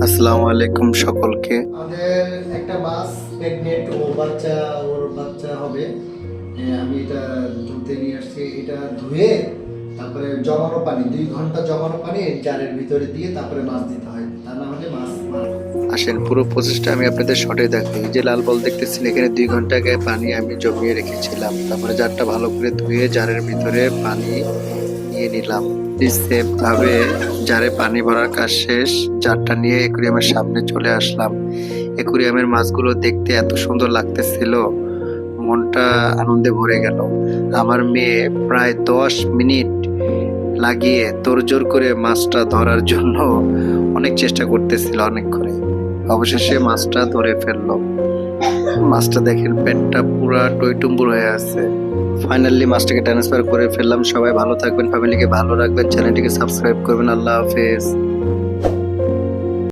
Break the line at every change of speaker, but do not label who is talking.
আসসালামু আলাইকুম সকলকে।
আমাদের একটা মাছ প্রেগনেন্ট, ওর বাচ্চা হবে। আমি এটা ধুতে নিয়ে আসছি। এটা ধুয়ে তারপরে জমানো পানি 2 ঘন্টা জমানো পানি জারের ভিতরে দিয়ে তারপরে মাছ দিতে হয়, তা না হলে মাছ
আসেন পুরো প্রসেসটা আমি আপনাদের শর্টে দেখাই। এই যে লাল বল দেখতেছেন, এখানে 2 ঘন্টা আগে পানি আমি জমিয়ে রেখেছিলাম। তারপরে জারটা ভালো করে ধুয়ে জারের ভিতরে পানি নিয়ে নিলাম। সেম ভাবে জারে পানি ভরার কাজ শেষ, জারটা নিয়ে একুরিয়ামের সামনে চলে আসলাম। একুরিয়ামের মাছগুলো দেখতে এত সুন্দর লাগতেছিল, মনটা আনন্দে ভরে গেল। আমার মেয়ে প্রায় 10 মিনিট লাগিয়ে তোড়জোড় করে মাছটা ধরার জন্য অনেক চেষ্টা করতেছিল অনেকক্ষণে। অবশেষে মাছটা ধরে ফেললো। মাছটা দেখেন, পেটটা পুরা টইটুম্বুর হয়ে আছে। ফাইনালি মাছটাকে ট্রান্সফার করে ফেললাম। সবাই ভালো থাকবেন, ফ্যামিলিকে ভালো রাখবেন, চ্যানেলটিকে সাবস্ক্রাইব করবেন। আল্লাহ হাফেজ।